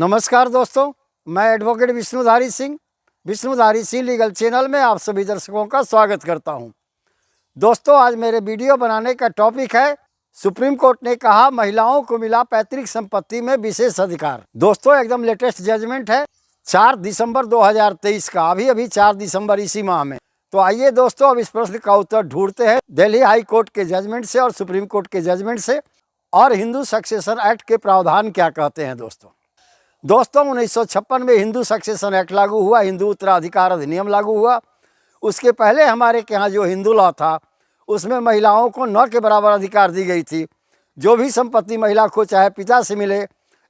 नमस्कार दोस्तों, मैं advocate Vishnudhari Singh legal channel में आप सभी दर्शकों का स्वागत करता हूं। दोस्तों, आज मेरे वीडियो बनाने का टॉपिक है सुप्रीम कोर्ट ने कहा महिलाओं को मिला पैतृक संपत्ति में विशेष अधिकार। दोस्तों, एकदम लेटेस्ट जजमेंट है 4 दिसंबर 2023 का, अभी 4 दिसंबर इसी माह में। तो आइए दोस्तों, अब इस प्रश्न का उत्तर ढूंढते हैं दिल्ली हाई कोर्ट के जजमेंट से और सुप्रीम कोर्ट के जजमेंट से, और हिंदू सक्सेशन एक्ट के प्रावधान क्या कहते हैं। दोस्तों 1956 में हिंदू सक्सेशन एक्ट लागू हुआ, हिंदू उत्तराधिकार अधिनियम लागू हुआ। उसके पहले हमारे के यहाँ जो हिंदू लॉ था उसमें महिलाओं को 9 के बराबर अधिकार दी गई थी। जो भी संपत्ति महिला को चाहे पिता से मिले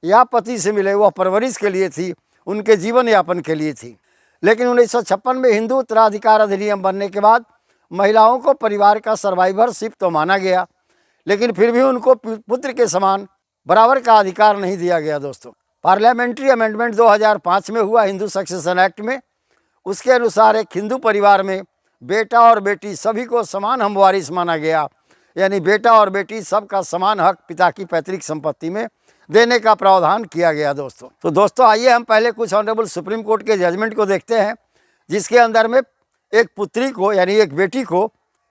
या पति से मिले, वह परवरिश के लिए थी, उनके जीवन यापन के लिए थी। लेकिन 1956 में हिंदू उत्तराधिकार अधिनियम बनने के बाद महिलाओं को परिवार का सर्वाइवरशिप तो माना गया, लेकिन फिर भी उनको पुत्र के समान बराबर का अधिकार नहीं दिया गया। दोस्तों, पार्लियामेंट्री अमेंडमेंट 2005 में हुआ हिंदू सक्सेशन एक्ट में। उसके अनुसार एक हिंदू परिवार में बेटा और बेटी सभी को समान हमवारिस माना गया, यानी बेटा और बेटी सबका समान हक पिता की पैतृक संपत्ति में देने का प्रावधान किया गया। दोस्तों आइए हम पहले कुछ ऑनरेबल सुप्रीम कोर्ट के जजमेंट को देखते हैं, जिसके अंदर में एक पुत्री को यानी एक बेटी को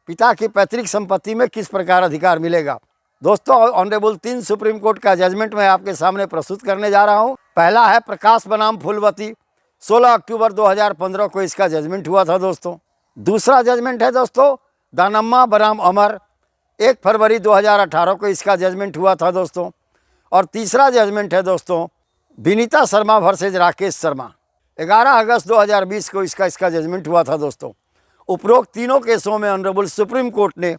पिता की पैतृक संपत्ति में किस प्रकार अधिकार मिलेगा। दोस्तों, ऑनरेबल 3 सुप्रीम कोर्ट का जजमेंट मैं आपके सामने प्रस्तुत करने जा रहा हूं। पहला है प्रकाश बनाम फूलवती, 16 अक्टूबर 2015 को इसका जजमेंट हुआ था। दोस्तों, दूसरा जजमेंट है दोस्तों दानम्मा बनाम अमर, 1 फरवरी 2018 को इसका जजमेंट हुआ था। दोस्तों, और तीसरा जजमेंट है दोस्तों विनीता शर्मा वर्सेज राकेश शर्मा, 11 अगस्त 2020 को इसका जजमेंट हुआ था। दोस्तों, उपरोक्त तीनों केसों में ऑनरेबल सुप्रीम कोर्ट ने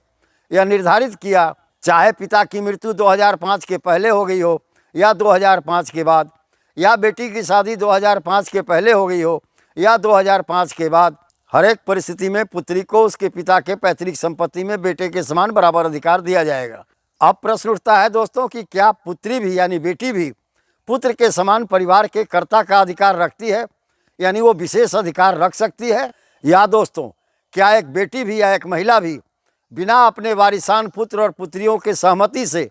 यह निर्धारित किया, चाहे पिता की मृत्यु 2005 के पहले हो गई हो या 2005 के बाद, या बेटी की शादी 2005 के पहले हो गई हो या 2005 के बाद, हर एक परिस्थिति में पुत्री को उसके पिता के पैतृक संपत्ति में बेटे के समान बराबर अधिकार दिया जाएगा। अब प्रश्न उठता है दोस्तों कि क्या पुत्री भी यानी बेटी भी पुत्र के समान परिवार के कर्ता का अधिकार रखती है, यानी वो विशेष अधिकार रख सकती है, या दोस्तों क्या एक बेटी भी या एक महिला भी बिना अपने वारिसान पुत्र और पुत्रियों के सहमति से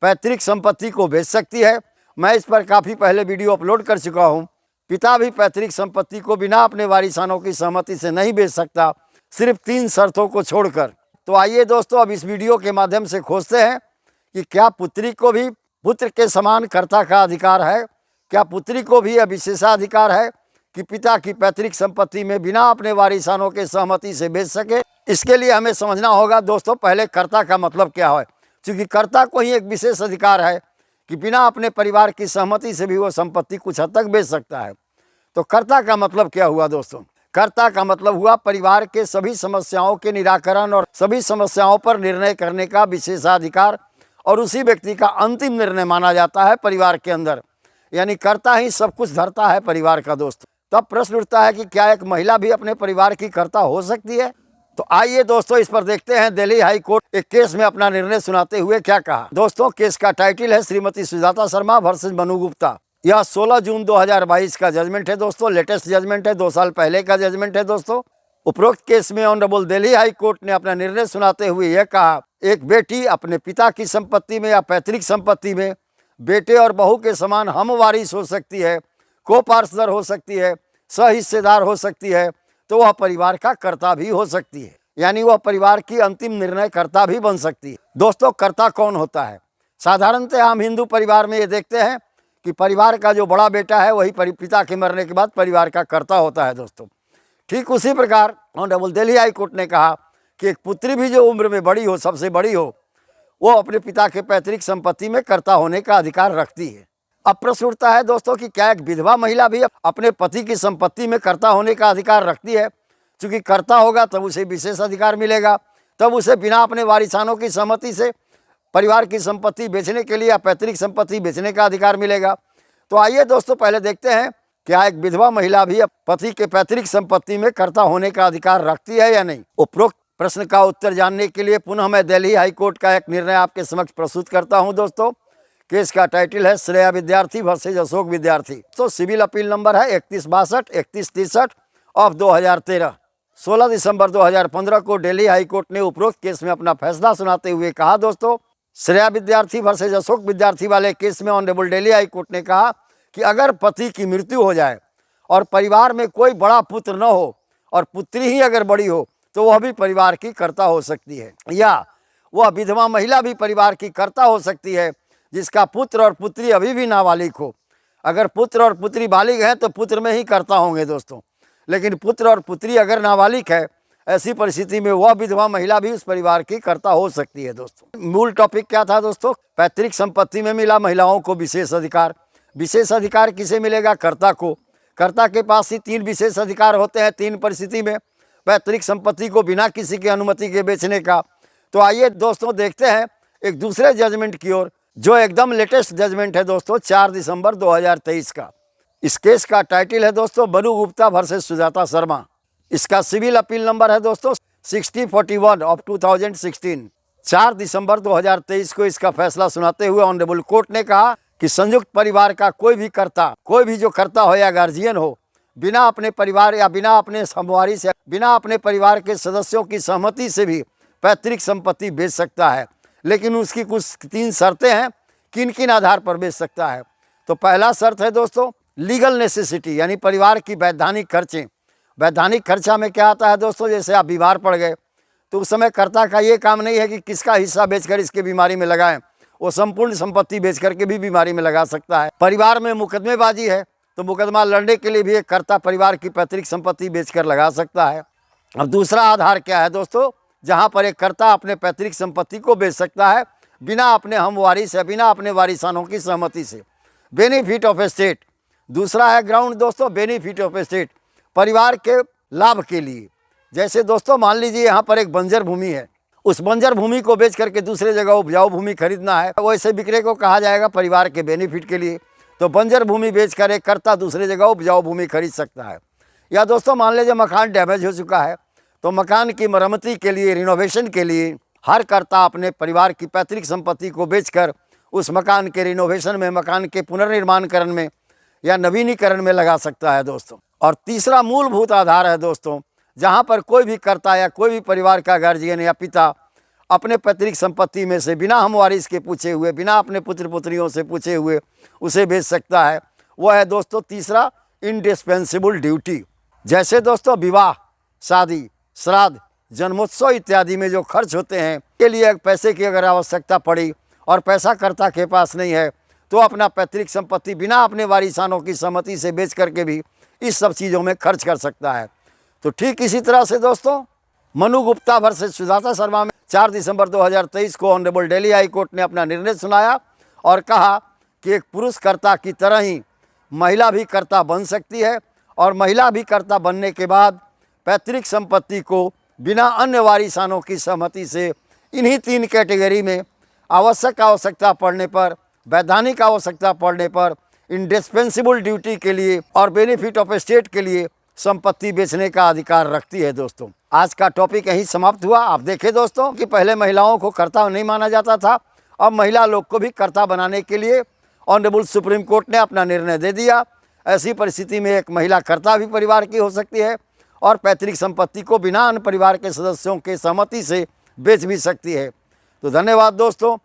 पैतृक संपत्ति को बेच सकती है। मैं इस पर काफ़ी पहले वीडियो अपलोड कर चुका हूँ। पिता भी पैतृक संपत्ति को बिना अपने वारिसानों की सहमति से नहीं बेच सकता, सिर्फ 3 शर्तों को छोड़कर। तो आइए दोस्तों, अब इस वीडियो के माध्यम से खोजते हैं कि क्या पुत्री को भी पुत्र के समान कर्ता का अधिकार है, क्या पुत्री को भी यह विशेषाधिकार है कि पिता की पैतृक संपत्ति में बिना अपने वारिसानों के सहमति से बेच सके। इसके लिए हमें समझना होगा दोस्तों पहले कर्ता का मतलब क्या है, क्योंकि कर्ता को ही एक विशेष अधिकार है कि बिना अपने परिवार की सहमति से भी वो संपत्ति कुछ हद तक बेच सकता है। तो कर्ता का मतलब क्या हुआ दोस्तों? कर्ता का मतलब हुआ परिवार के सभी समस्याओं के निराकरण और सभी समस्याओं पर निर्णय करने का विशेषाधिकार, और उसी व्यक्ति का अंतिम निर्णय माना जाता है परिवार के अंदर, यानी कर्ता ही सब कुछ धरता है परिवार का। दोस्तों, तब प्रश्न उठता है कि क्या एक महिला भी अपने परिवार की कर्ता हो सकती है? तो आइए दोस्तों इस पर देखते हैं दिल्ली हाई कोर्ट एक केस में अपना निर्णय सुनाते हुए क्या कहा। दोस्तों, केस का टाइटल है श्रीमती सुजाता शर्मा वर्सेज मनु गुप्ता। यह 16 जून 2022 का जजमेंट है। दोस्तों, लेटेस्ट जजमेंट है, 2 साल पहले का जजमेंट है। दोस्तों, उपरोक्त केस में ऑनरेबल दिल्ली हाई कोर्ट ने अपना निर्णय सुनाते हुए यह कहा, एक बेटी अपने पिता की संपत्ति में या पैतृक संपत्ति में बेटे और बहू के समान हम वारिस हो सकती है, को पार्षदर हो सकती है, सहिस्सेदार हो सकती है, तो वह परिवार का कर्ता भी हो सकती है, यानी वह परिवार की अंतिम निर्णय कर्ता भी बन सकती है। दोस्तों, कर्ता कौन होता है? साधारणतः हम हिंदू परिवार में ये देखते हैं कि परिवार का जो बड़ा बेटा है वही पिता के मरने के बाद परिवार का कर्ता होता है। दोस्तों, ठीक उसी प्रकार ऑनरेबल दिल्ली हाई कोर्ट ने कहा कि एक पुत्री भी जो उम्र में बड़ी हो, सबसे बड़ी हो, वो अपने पिता के पैतृक संपत्ति में कर्ता होने का अधिकार रखती है। अब प्रश्न उठता है दोस्तों कि क्या एक विधवा महिला भी अपने पति की संपत्ति में कर्ता होने का अधिकार रखती है? क्योंकि कर्ता होगा तब उसे विशेष अधिकार मिलेगा, तब उसे बिना अपने वारिसानों की सहमति से परिवार की संपत्ति बेचने के लिए या पैतृक संपत्ति बेचने का अधिकार मिलेगा। तो आइए दोस्तों पहले देखते हैं क्या एक विधवा महिला भी पति के पैतृक संपत्ति में कर्ता होने का अधिकार रखती है या नहीं। उपरोक्त प्रश्न का उत्तर जानने के लिए पुनः मैं दिल्ली हाई कोर्ट का एक निर्णय आपके समक्ष प्रस्तुत करता हूं। दोस्तों, केस का टाइटल है श्रेया विद्यार्थी वर्सेज अशोक विद्यार्थी। तो सिविल अपील नंबर है 3162 3163 ऑफ 2013। 16 दिसंबर 2015 को दिल्ली हाई कोर्ट ने उपरोक्त केस में अपना फैसला सुनाते हुए कहा, दोस्तों श्रेया विद्यार्थी वर्सेज अशोक विद्यार्थी वाले केस में ऑनरेबल दिल्ली हाई कोर्ट ने कहा कि अगर पति की मृत्यु हो जाए और परिवार में कोई बड़ा पुत्र न हो और पुत्री ही अगर बड़ी हो तो वह भी परिवार की कर्ता हो सकती है, या वह विधवा महिला भी परिवार की कर्ता हो सकती है जिसका पुत्र और पुत्री अभी भी नाबालिग हो। अगर पुत्र और पुत्री बालिग हैं तो पुत्र में ही कर्ता होंगे दोस्तों, लेकिन पुत्र और पुत्री अगर नाबालिग है, ऐसी परिस्थिति में वह विधवा महिला भी उस परिवार की कर्ता हो सकती है। दोस्तों मूल टॉपिक क्या था दोस्तों? पैतृक संपत्ति में मिला महिलाओं को विशेष अधिकार। विशेष अधिकार किसे मिलेगा? कर्ता को। कर्ता के पास ही 3 विशेष अधिकार होते हैं 3 परिस्थिति में पैतृक संपत्ति को बिना किसी की अनुमति के बेचने का। तो आइए दोस्तों देखते हैं एक दूसरे जजमेंट की ओर, जो एकदम लेटेस्ट जजमेंट है दोस्तों, 4 दिसंबर 2023 का। इस केस का टाइटल है दोस्तों बनु गुप्ता वर्सेस सुजाता शर्मा। इसका सिविल अपील नंबर है दोस्तों 6041 ऑफ 2016। 4 दिसंबर 2023 को इसका फैसला सुनाते हुए ऑनरेबल कोर्ट ने कहा कि संयुक्त परिवार का कोई भी कर्ता, कोई भी जो कर्ता हो या गार्जियन हो, बिना अपने परिवार या बिना अपने समवारी से, बिना अपने परिवार के सदस्यों की सहमति से भी पैतृक संपत्ति बेच सकता है, लेकिन उसकी कुछ 3 शर्तें हैं। किन किन आधार पर बेच सकता है? तो पहला शर्त है दोस्तों लीगल नेसेसिटी, यानी परिवार की वैधानिक खर्चें। वैधानिक खर्चा में क्या आता है दोस्तों? जैसे आप बीमार पड़ गए तो उस समय कर्ता का ये काम नहीं है कि किसका हिस्सा बेचकर इसके बीमारी में लगाएं, वो संपूर्ण संपत्ति बेच करके भी बीमारी में लगा सकता है। परिवार में मुकदमेबाजी है तो मुकदमा लड़ने के लिए भी एक कर्ता परिवार की पैतृक संपत्ति बेचकर लगा सकता है। अब दूसरा आधार क्या है दोस्तों, जहाँ पर एक कर्ता अपने पैतृक संपत्ति को बेच सकता है बिना अपने हमवारिस या बिना अपने वारिसानों की सहमति से? Benefit of estate. दूसरा है ग्राउंड दोस्तों बेनिफिट ऑफ एस्टेट, परिवार के लाभ के लिए। जैसे दोस्तों मान लीजिए यहाँ पर एक बंजर भूमि है, उस बंजर भूमि को बेच करके दूसरे जगह उपजाऊ भूमि खरीदना है, वैसे बिक्रे को कहा जाएगा परिवार के बेनिफिट के लिए। तो बंजर भूमि बेचकर एक कर्ता दूसरे जगह उपजाऊ भूमि खरीद सकता है। या दोस्तों मान लीजिए मकान डैमेज हो चुका है तो मकान की मरम्मती के लिए, रिनोवेशन के लिए हर कर्ता अपने परिवार की पैतृक संपत्ति को बेचकर उस मकान के रिनोवेशन में, मकान के पुनर्निर्माणकरण में या नवीनीकरण में लगा सकता है दोस्तों। और तीसरा मूलभूत आधार है दोस्तों, जहाँ पर कोई भी कर्ता या कोई भी परिवार का गार्जियन या पिता अपने पैतृक संपत्ति में से बिना हमवारिस के पूछे हुए, बिना अपने पुत्र पुत्रियों से पूछे हुए उसे बेच सकता है। वह है दोस्तों तीसरा इंडिस्पेंसिबल ड्यूटी। जैसे दोस्तों विवाह, शादी, श्राद्ध, जन्मोत्सव इत्यादि में जो खर्च होते हैं के लिए पैसे की अगर आवश्यकता पड़ी और पैसा कर्ता के पास नहीं है तो अपना पैतृक संपत्ति बिना अपने वारिसानों की सहमति से बेच करके भी इस सब चीज़ों में खर्च कर सकता है। तो ठीक इसी तरह से दोस्तों मनु गुप्ता वर्सेस सुजाता शर्मा में 4 दिसंबर 2023 को ऑनरेबल दिल्ली हाई कोर्ट ने अपना निर्णय सुनाया और कहा कि एक पुरुष कर्ता की तरह ही महिला भी कर्ता बन सकती है, और महिला भी कर्ता बनने के बाद पैतृक संपत्ति को बिना अन्य वारिसानों की सहमति से इन्हीं 3 कैटेगरी में आवश्यकता पड़ने पर, वैधानिक आवश्यकता पड़ने पर, इंडिस्पेंसिबल ड्यूटी के लिए और बेनिफिट ऑफ एस्टेट के लिए संपत्ति बेचने का अधिकार रखती है। दोस्तों आज का टॉपिक यहीं समाप्त हुआ। आप देखें दोस्तों कि पहले महिलाओं को कर्ता नहीं माना जाता था, अब महिला लोग को भी कर्ता बनाने के लिए ऑनरेबल सुप्रीम कोर्ट ने अपना निर्णय दे दिया। ऐसी परिस्थिति में एक महिला कर्ता भी परिवार की हो सकती है और पैतृक संपत्ति को बिना अन्य परिवार के सदस्यों के सहमति से बेच भी सकती है। तो धन्यवाद दोस्तों।